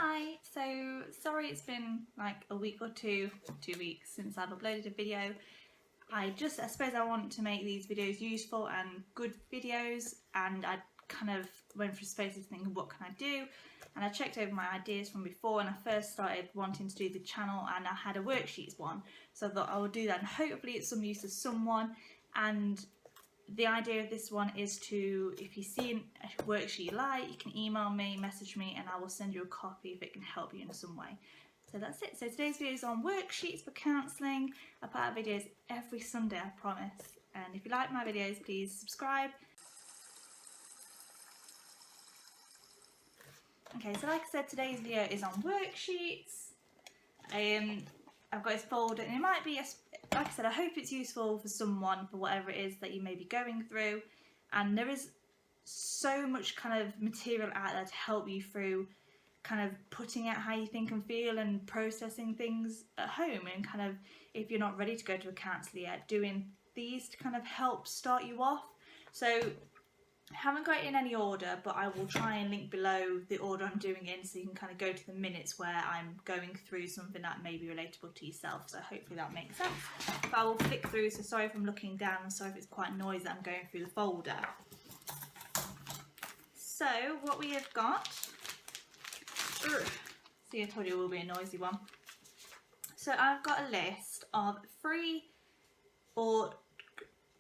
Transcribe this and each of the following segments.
Hi, so sorry it's been like a week or 2 weeks since I've uploaded a video. I suppose I want to make these videos useful and good videos, and I kind of went through spaces thinking what can I do, and I checked over my ideas from before when I first started wanting to do the channel, and I had a worksheets one, so I thought I would do that and hopefully it's some use to someone. And the idea of this one is to, if you see a worksheet you like, you can email me, message me, and I will send you a copy if it can help you in some way. So that's it. So today's video is on worksheets for counselling. I put out videos every Sunday, I promise. And if you like my videos, please subscribe. Okay, so like I said, today's video is on worksheets. I've got this folder, and it might be, like I said, I hope it's useful for someone for whatever it is that you may be going through. And there is so much kind of material out there to help you through kind of putting out how you think and feel and processing things at home, and kind of, if you're not ready to go to a counsellor yet, doing these to kind of help start you off. So I haven't got it in any order, but I will try and link below the order I'm doing in, so you can kind of go to the minutes where I'm going through something that may be relatable to yourself. So hopefully that makes sense. But I will flick through, so sorry if I'm looking down, and sorry if it's quite noisy that I'm going through the folder. So what we have got, see, I told you it will be a noisy one. So I've got a list of free or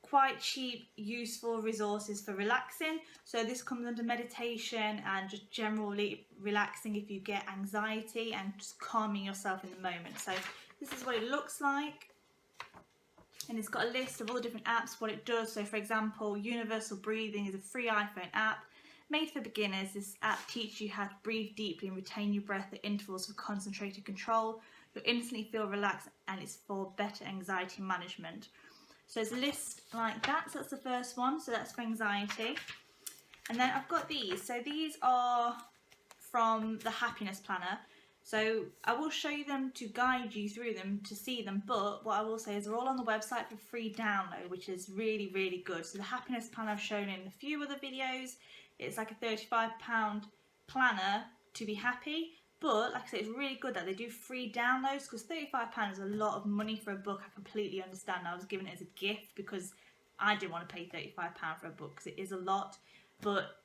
quite cheap, useful resources for relaxing. So this comes under meditation and just generally relaxing if you get anxiety and just calming yourself in the moment. So this is what it looks like, and it's got a list of all the different apps, what it does. So for example, Universal Breathing is a free iPhone app made for beginners. This app teaches you how to breathe deeply and retain your breath at intervals for concentrated control. You'll instantly feel relaxed, and it's for better anxiety management. So it's a list like that. So that's the first one. So that's for anxiety. And then I've got these. So these are from the Happiness Planner. So I will show you them to guide you through them to see them. But what I will say is they're all on the website for free download, which is really, really good. So the Happiness Planner I've shown in a few other videos. It's like a £35 planner to be happy. But like I said, it's really good that they do free downloads, because £35 is a lot of money for a book. I completely understand. I was given it as a gift because I didn't want to pay £35 for a book, because it is a lot. But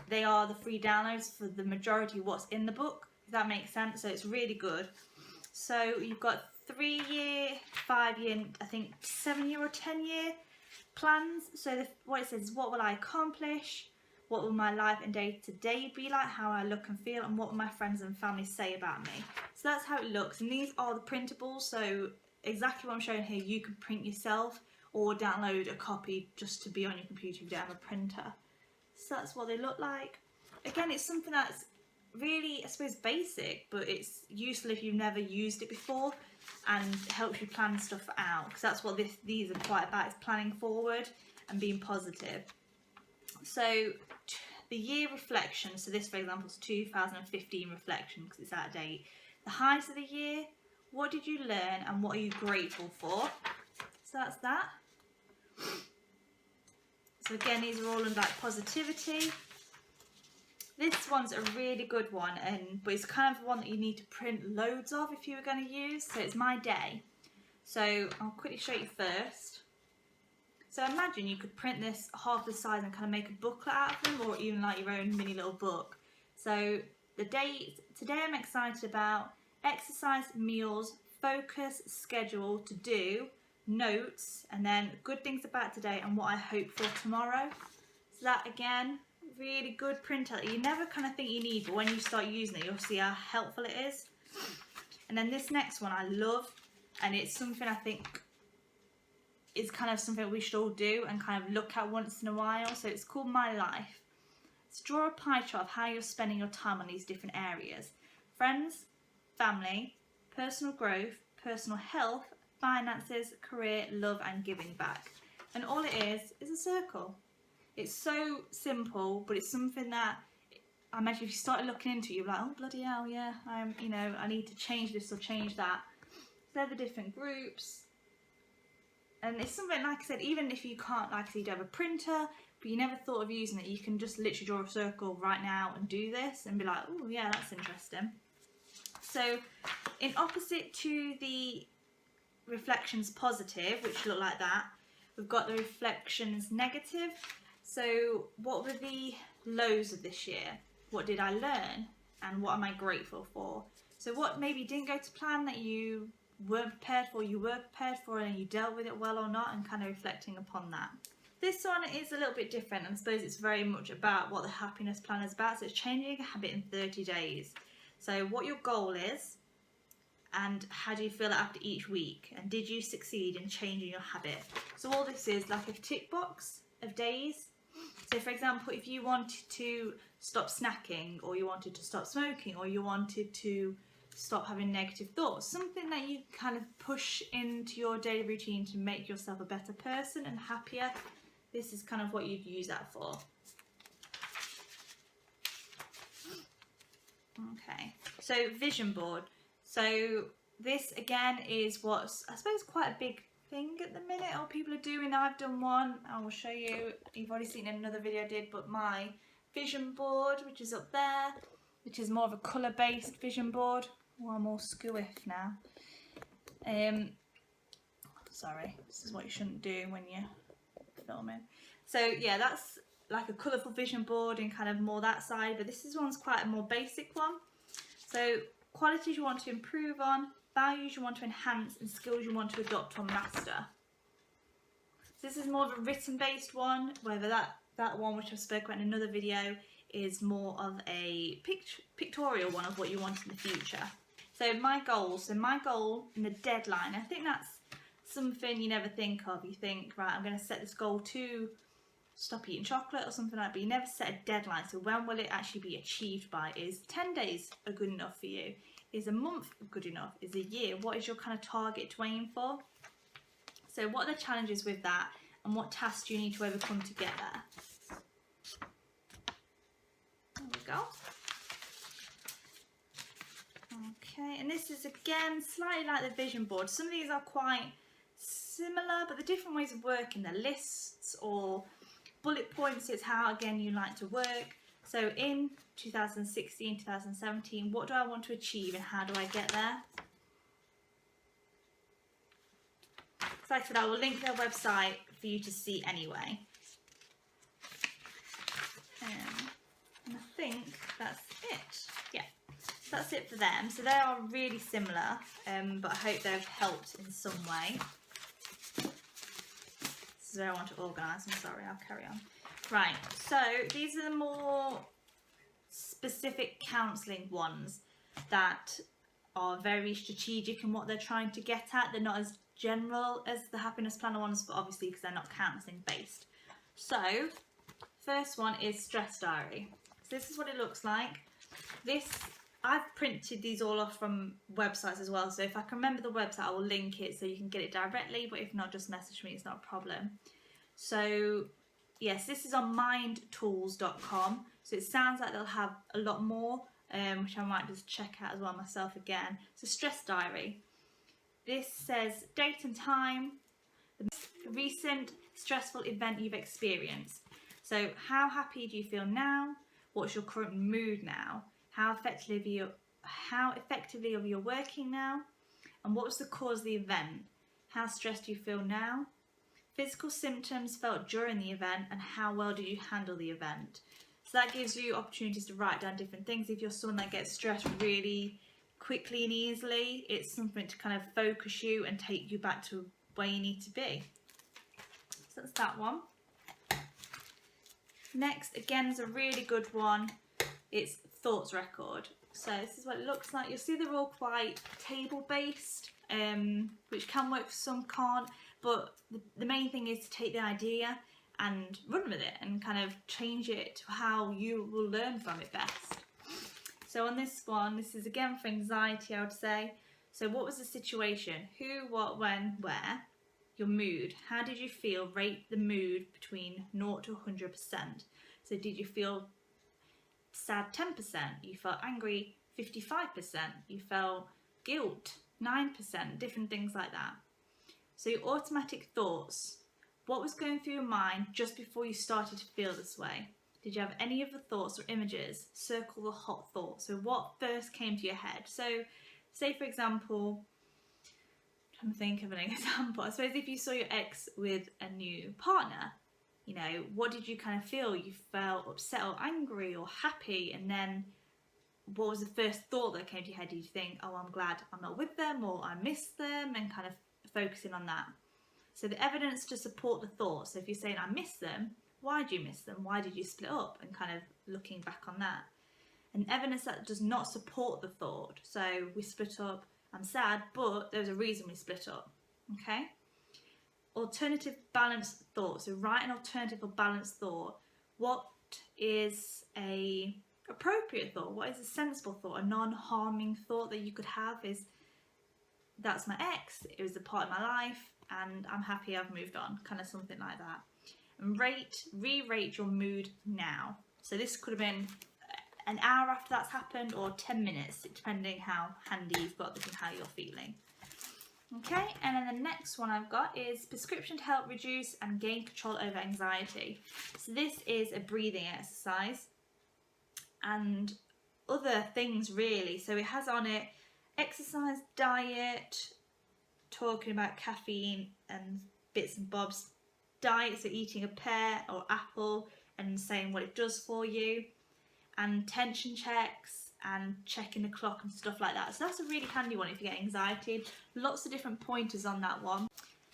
they are the free downloads for the majority of what's in the book, if that makes sense. So it's really good. So you've got 3-year, 5-year, I think 7-year or 10-year plans. So what it says is, what will I accomplish? What will my life and day-to-day be like? How I look and feel, and what will my friends and family say about me? So that's how it looks, and these are the printables. So exactly what I'm showing here, you can print yourself or download a copy just to be on your computer if you don't have a printer. So that's what they look like. Again, it's something that's really, I suppose, basic, but it's useful if you've never used it before, and helps you plan stuff out, because that's what these are quite about, is planning forward and being positive. So the year reflection, so this for example is 2015 reflection because it's out of date. The highs of the year, what did you learn and what are you grateful for? So that's that. So again, these are all under like positivity. This one's a really good one, but it's kind of one that you need to print loads of if you were going to use. So it's my day. So I'll quickly show you first. So imagine you could print this half the size and kind of make a booklet out of them, or even like your own mini little book. So the date, today I'm excited about exercise, meals, focus, schedule, to do, notes, and then good things about today and what I hope for tomorrow. So that, again, really good printout that you never kind of think you need, but when you start using it, you'll see how helpful it is. And then this next one I love, and it's something I think is kind of something we should all do and kind of look at once in a while. So it's called My Life. So draw a pie chart of how you're spending your time on these different areas: friends, family, personal growth, personal health, finances, career, love, and giving back. And all it is a circle. It's so simple, but it's something that I imagine if you started looking into it, you're like, oh bloody hell, yeah, I need to change this or change that. So they're the different groups. And it's something, like I said, even if you can't, like I said, you don't have a printer, but you never thought of using it, you can just literally draw a circle right now and do this and be like, oh yeah, that's interesting. So in opposite to the reflections positive, which look like that, we've got the reflections negative. So what were the lows of this year? What did I learn? And what am I grateful for? So what maybe didn't go to plan that you weren't prepared for, you were prepared for, and you dealt with it well or not, and kind of reflecting upon that. This one is a little bit different, and I suppose it's very much about what the happiness plan is about. So it's changing a habit in 30 days. So what your goal is, and how do you feel after each week, and did you succeed in changing your habit? So all this is like a tick box of days. So for example, if you wanted to stop snacking, or you wanted to stop smoking, or you wanted to stop having negative thoughts, something that you kind of push into your daily routine to make yourself a better person and happier, this is kind of what you'd use that for. Okay, so vision board. So this again is what's, I suppose, quite a big thing at the minute, or people are doing. I've done one, I will show you. You've already seen in another video I did, but my vision board, which is up there, which is more of a colour based vision board. Oh, I'm all squiff now. Sorry, this is what you shouldn't do when you're filming. So yeah, that's like a colourful vision board and kind of more that side, but this one's quite a more basic one. So qualities you want to improve on, values you want to enhance, and skills you want to adopt or master. So this is more of a written based one, whether that one which I've spoken about in another video is more of a pictorial one of what you want in the future. So my goal and the deadline, I think that's something you never think of. You think, right, I'm going to set this goal to stop eating chocolate or something like that, but you never set a deadline. So when will it actually be achieved by? Is 10 days are good enough for you? Is a month good enough? Is a year? What is your kind of target to aim for? So what are the challenges with that, and what tasks do you need to overcome to get there? There we go. Okay, and this is again slightly like the vision board. Some of these are quite similar, but the different ways of working, the lists or bullet points, it's how again you like to work. So in 2016, 2017, what do I want to achieve and how do I get there? So like I said, I will link their website for you to see anyway. And I think that's it. Yeah, that's it for them. So they are really similar, but I hope they've helped in some way. This is where I want to organise. I'm sorry, I'll carry on. Right, so these are the more specific counselling ones that are very strategic in what they're trying to get at. They're not as general as the happiness planner ones, but obviously because they're not counselling based. So first one is stress diary. So this is what it looks like. I've printed these all off from websites as well, so if I can remember the website I will link it so you can get it directly, but if not, just message me, it's not a problem. So yes, this is on mindtools.com, so it sounds like they'll have a lot more, which I might just check out as well myself again. So stress diary. This says date and time, the recent stressful event you've experienced. So how happy do you feel now? What's your current mood now? How effectively are you working now? And what was the cause of the event? How stressed do you feel now? Physical symptoms felt during the event, and how well did you handle the event? So that gives you opportunities to write down different things. If you're someone that gets stressed really quickly and easily, it's something to kind of focus you and take you back to where you need to be. So that's that one. Next, again, is a really good one. It's thoughts record. So this is what it looks like. You'll see they're all quite table based, which can work for some, can't, but the main thing is to take the idea and run with it and kind of change it to how you will learn from it best. So on this one, this is again for anxiety, I would say. So what was the situation? Who, what, when, where? Your mood. How did you feel? Rate the mood between 0 to 100%. So did you feel sad 10%? You felt angry 55%. You felt guilt 9%. Different things like that. So your automatic thoughts. What was going through your mind just before you started to feel this way? Did you have any other thoughts or images? Circle the hot thought. So what first came to your head? So say for example, I'm trying to think of an example. I suppose if you saw your ex with a new partner, you know, what did you kind of feel? You felt upset or angry or happy, and then what was the first thought that came to your head? Did you think, oh, I'm glad I'm not with them, or I miss them, and kind of focusing on that? So the evidence to support the thought. So if you're saying I miss them, why do you miss them? Why did you split up? And kind of looking back on that. And evidence that does not support the thought. So we split up, I'm sad, but there's a reason we split up. Okay? Alternative balanced thought. So write an alternative or balanced thought. What is a appropriate thought? What is a sensible thought? A non-harming thought that you could have is, that's my ex, it was a part of my life, and I'm happy I've moved on. Kind of something like that. And re-rate your mood now. So this could have been an hour after that's happened, or 10 minutes, depending how handy you've got this and how you're feeling. Okay, and then the next one I've got is prescription to help reduce and gain control over anxiety. So this is a breathing exercise and other things really. So it has on it exercise, diet, talking about caffeine and bits and bobs. Diet, so eating a pear or apple and saying what it does for you, and tension checks and checking the clock and stuff like that. So that's a really handy one if you get anxiety. Lots of different pointers on that one.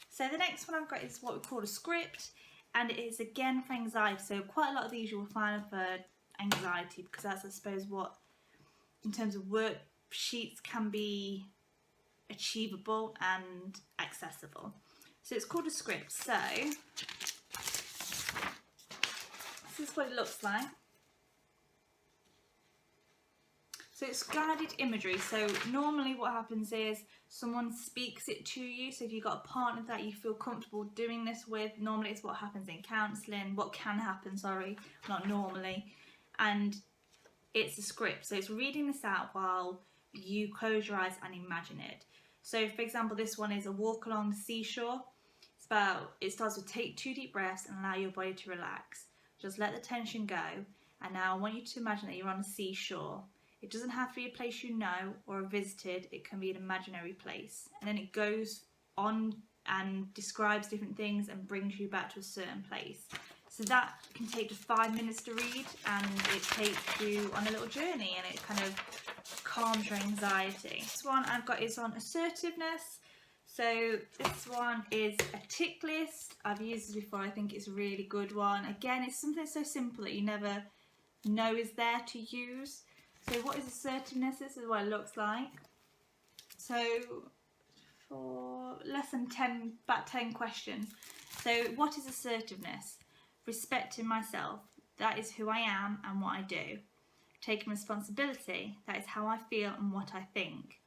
So the next one I've got is what we call a script, and it is again for anxiety. So quite a lot of these you will find for anxiety, because that's, I suppose, what in terms of worksheets can be achievable and accessible. So it's called a script. So this is what it looks like. So it's guided imagery. So normally what happens is someone speaks it to you. So if you've got a partner that you feel comfortable doing this with, normally it's what happens in counselling, what can happen, sorry, not normally. And it's a script. So it's reading this out while you close your eyes and imagine it. So for example, this one is a walk along the seashore. It starts with take 2 deep breaths and allow your body to relax. Just let the tension go. And now I want you to imagine that you're on a seashore. It doesn't have to be a place you know or visited. It can be an imaginary place. And then it goes on and describes different things and brings you back to a certain place. So that can take just 5 minutes to read, and it takes you on a little journey, and it kind of calms your anxiety. This one I've got is on assertiveness. So this one is a tick list. I've used this before. I think it's a really good one. Again, it's something so simple that you never know is there to use. So what is assertiveness? This is what it looks like. So for less than 10, about 10 questions. So what is assertiveness? Respecting myself. That is who I am and what I do. Taking responsibility. That is how I feel and what I think.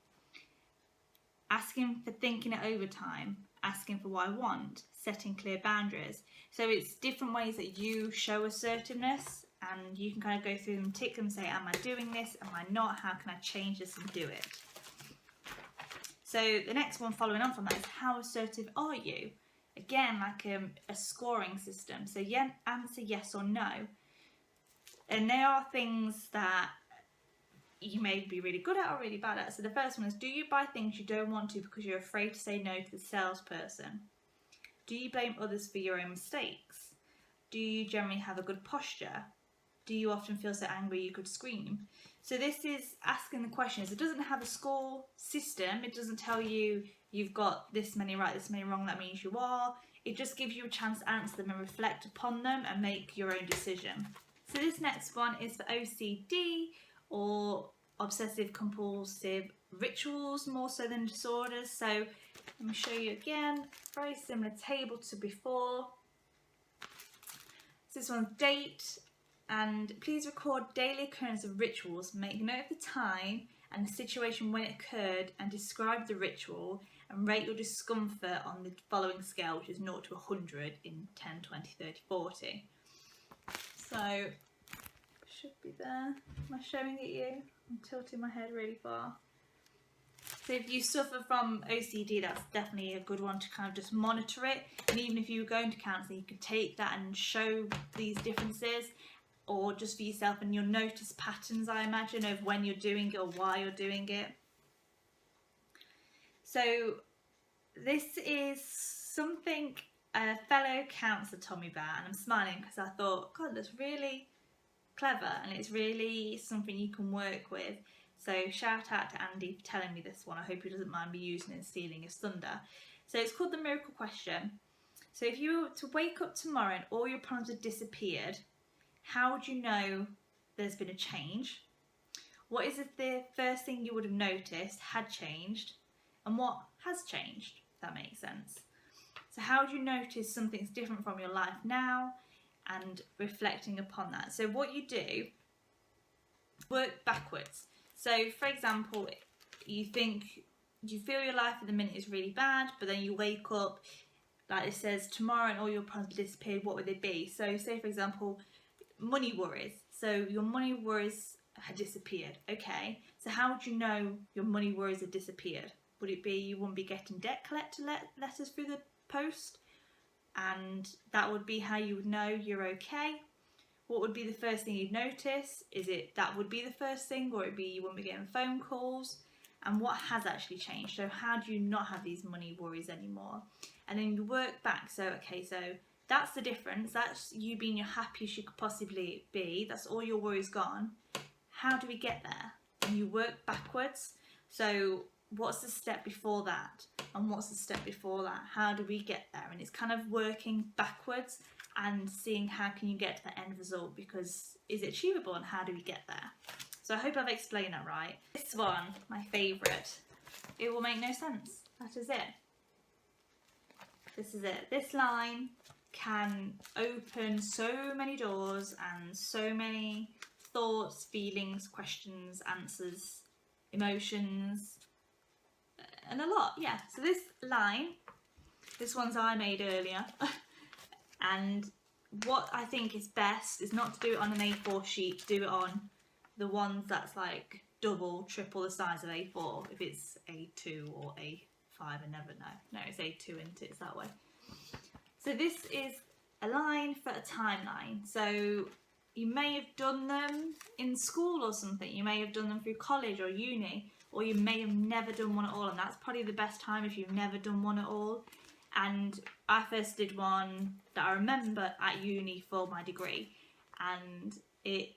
Asking for thinking it over time. Asking for what I want. Setting clear boundaries. So it's different ways that you show assertiveness, and you can kind of go through them, tick them, say, am I doing this? Am I not? How can I change this and do it? So the next one following on from that is, how assertive are you? Again, like a scoring system. So answer yes or no. And there are things that you may be really good at or really bad at. So the first one is, do you buy things you don't want to because you're afraid to say no to the salesperson? Do you blame others for your own mistakes? Do you generally have a good posture? Do you often feel so angry you could scream? So this is asking the questions. It doesn't have a score system. It doesn't tell you you've got this many right, this many wrong, that means you are. It just gives you a chance to answer them and reflect upon them and make your own decision. So this next one is for OCD, or obsessive compulsive rituals, more so than disorders. So let me show you again. Very similar table to before. So this one's date. And please record daily occurrence of rituals. Make note of the time and the situation when it occurred, and describe the ritual, and rate your discomfort on the following scale, which is 0 to 100 in 10, 20, 30, 40. So, should be there. Am I showing it you? I'm tilting my head really far. So if you suffer from OCD, that's definitely a good one to kind of just monitor it. And even if you were going to counselling, you could take that and show these differences. or just for yourself, and you'll notice patterns, I imagine, of when you're doing it or why you're doing it. So this is something a fellow counsellor told me about, and I'm smiling because I thought, God, that's really clever, and it's really something you can work with. So shout out to Andy for telling me this one. I hope he doesn't mind me using it and stealing his thunder. So it's called the miracle question. So if you were to wake up tomorrow and all your problems had disappeared, how would you know there's been a change? What is the first thing you would have noticed had changed, and what has changed, if that makes sense? So how do you notice something's different from your life now, and reflecting upon that? So what you do, work backwards. So for example, you feel your life at the minute is really bad, but then you wake up, like it says, tomorrow and all your problems disappeared, what would they be? So say for example, money worries. So your money worries had disappeared. Okay, so how would you know your money worries had disappeared? Would it be you wouldn't be getting debt collector letters through the post, and that would be how you would know you're okay? What would be the first thing you'd notice? Is it that would be the first thing, or it'd be you wouldn't be getting phone calls? And what has actually changed? So how do you not have these money worries anymore? And then you work back. So okay, so that's the difference. That's you being your happiest you could possibly be. That's all your worries gone. How do we get there? And you work backwards. So what's the step before that? And what's the step before that? How do we get there? And it's kind of working backwards and seeing how can you get to the end result, because is it achievable and how do we get there? So I hope I've explained that right. This one, my favourite. It will make no sense. That is it. This is it. This line can open so many doors and so many thoughts, feelings, questions, answers, emotions, and a lot, yeah. So this line, this one's I made earlier, and what I think is best is not to do it on an A4 sheet, do it on the ones that's like double, triple the size of A4. If it's A2 or A5, I never know. No, it's A2 and it's that way. So this is a line for a timeline. So you may have done them in school or something. You may have done them through college or uni, or you may have never done one at all. And that's probably the best time if you've never done one at all. And I first did one that I remember at uni for my degree. And it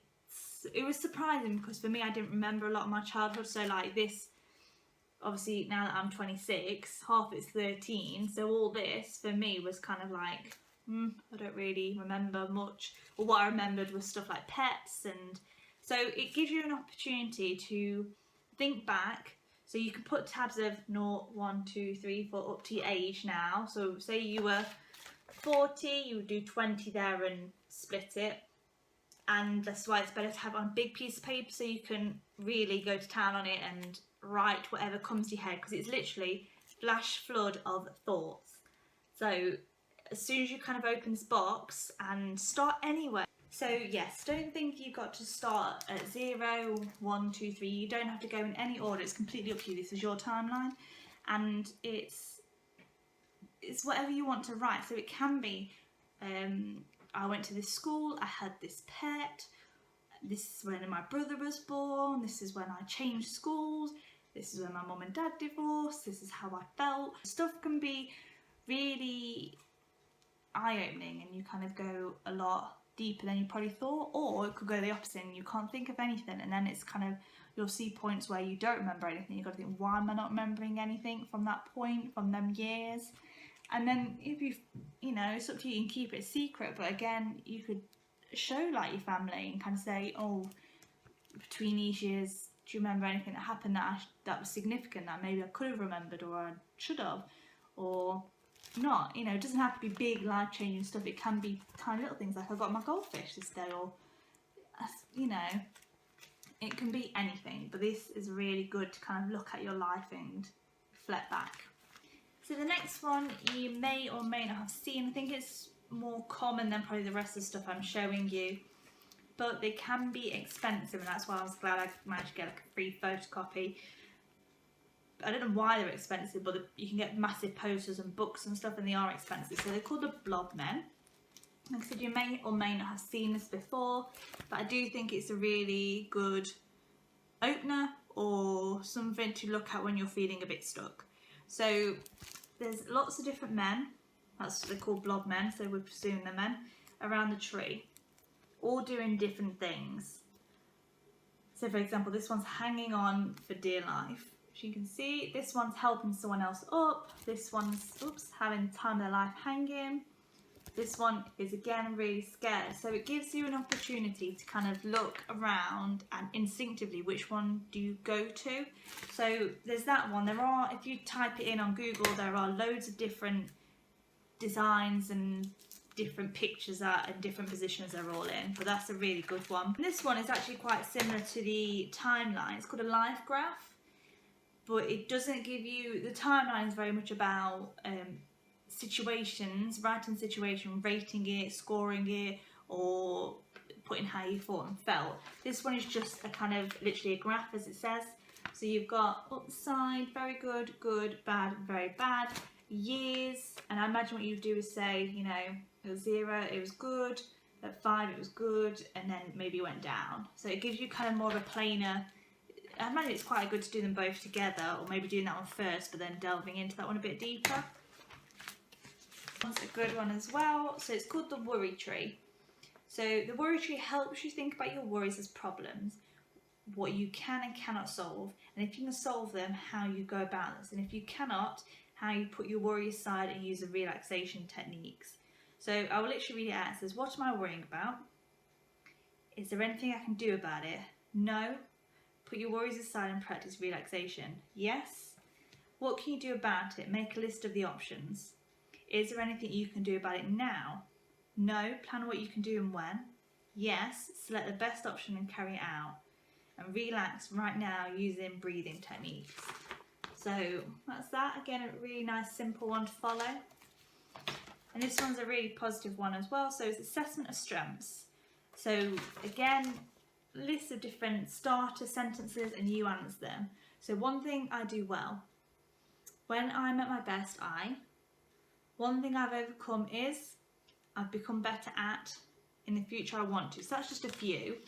was surprising because for me, I didn't remember a lot of my childhood. So like this, obviously now that I'm 26, half it's 13. So all this for me was kind of like, I don't really remember much. Or what I remembered was stuff like pets. And so it gives you an opportunity to think back. So you can put tabs of 0, 1, 2, 3, 4 up to your age now. So say you were 40, you would do 20 there and split it. And that's why it's better to have on a big piece of paper so you can really go to town on it and write whatever comes to your head, because it's literally flash flood of thoughts. So as soon as you kind of open this box and start anywhere. So yes, don't think you've got to start at 0, 1, 2, 3. You don't have to go in any order. It's completely up to you. This is your timeline, and it's whatever you want to write. So it can be, I went to this school, I had this pet, this is when my brother was born, this is when I changed schools, this is when my mum and dad divorced, this is how I felt. Stuff can be really eye-opening and you kind of go a lot deeper than you probably thought, or it could go the opposite and you can't think of anything, and then it's kind of, you'll see points where you don't remember anything. You've got to think, why am I not remembering anything from that point, from them years? And then if you know, it's up to you, you can keep it a secret, but again, you could show like your family and kind of say, oh, between these years, do you remember anything that happened that was significant that maybe I could have remembered or I should have, or not? You know, it doesn't have to be big life-changing stuff. It can be tiny little things like I got my goldfish this day, or you know, it can be anything. But this is really good to kind of look at your life and reflect back. So the next one you may or may not have seen. I think it's more common than probably the rest of the stuff I'm showing you, but they can be expensive, and that's why I was glad I managed to get like a free photocopy. I don't know why they're expensive, but you can get massive posters and books and stuff, and they are expensive. So they're called the blob men. Like I said, you may or may not have seen this before, but I do think it's a really good opener or something to look at when you're feeling a bit stuck. So there's lots of different men, they're called blob men, so we presume they're men, around the tree, all doing different things. So for example, this one's hanging on for dear life. As you can see, this one's helping someone else up, this one's having the time of their life hanging. This one is again really scared, so it gives you an opportunity to kind of look around and instinctively which one do you go to. So there's that one. There are, if you type it in on Google, there are loads of different designs and different pictures and different positions they're all in, but that's a really good one. And this one is actually quite similar to the timeline. It's called a life graph, but it doesn't give you, the timeline is very much about situations, writing situation, rating it, scoring it, or putting how you thought and felt. This one is just a kind of literally a graph, as it says. So you've got upside, very good, good, bad, very bad, years, and I imagine what you do is say, you know, at 0 it was good, at 5 it was good, and then maybe it went down. So it gives you kind of more of a plainer, I imagine it's quite good to do them both together, or maybe doing that one first but then delving into that one a bit deeper. That's a good one as well. So it's called the worry tree. So the worry tree helps you think about your worries as problems, what you can and cannot solve, and if you can solve them, how you go about this, and if you cannot, how you put your worry aside and use the relaxation techniques. So I will literally read it out. It says, what am I worrying about? Is there anything I can do about it? No. Put your worries aside and practice relaxation. Yes. What can you do about it? Make a list of the options. Is there anything you can do about it now? No. Plan what you can do and when. Yes. Select the best option and carry it out. And relax right now using breathing techniques. So that's that. Again, a really nice simple one to follow. And this one's a really positive one as well. So it's assessment of strengths. So again, list of different starter sentences and you answer them. So one thing I do well. When I'm at my best, one thing I've overcome is, I've become better at, in the future I want to. So that's just a few.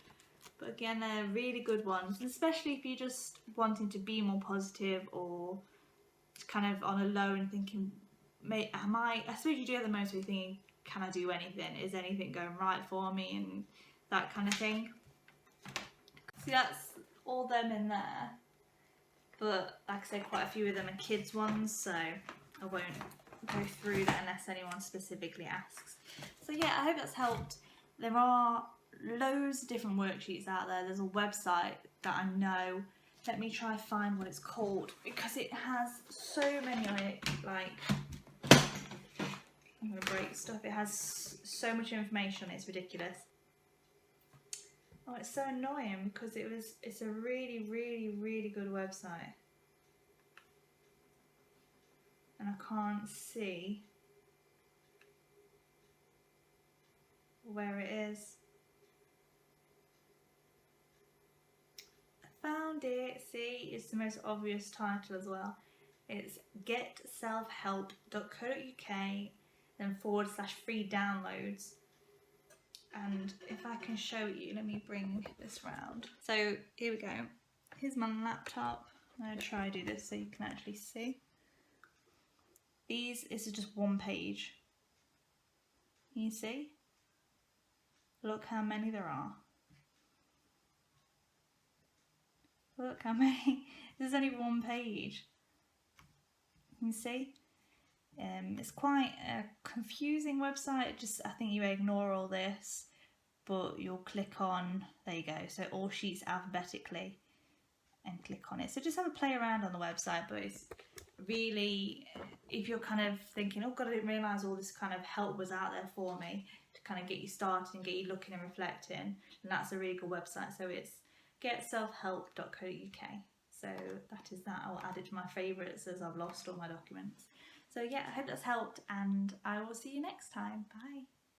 But again, they're really good ones, especially if you're just wanting to be more positive or kind of on a low and thinking, I suppose you do at the most where you're thinking, can I do anything? Is anything going right for me? And that kind of thing. See, that's all them in there. But like I say, quite a few of them are kids ones, so I won't go through that unless anyone specifically asks. So yeah, I hope that's helped. There are loads of different worksheets out there. There's a website that I know. Let me try and find what it's called, because it has so many on it. Like, I'm gonna break stuff. It has so much information on it, it's ridiculous. Oh, it's so annoying because it's a really, really, really good website. And I can't see where it is. I found it. See, it's the most obvious title as well. It's getselfhelp.co.uk then /free downloads. And if I can show you, let me bring this round. So here we go. Here's my laptop. I'm going to try to do this so you can actually see. This is just one page. Can you see? Look how many there are. Look how many. This is only one page. Can you see? It's quite a confusing website. I think you ignore all this, but you'll click on, there you go, so all sheets alphabetically, and click on it. So just have a play around on the website, but it's really, if you're kind of thinking, oh God, I didn't realise all this kind of help was out there for me to kind of get you started and get you looking and reflecting, and that's a really good website. So it's getselfhelp.co.uk. So that is that. I'll add it to my favourites as I've lost all my documents. So yeah, I hope that's helped, and I will see you next time. Bye.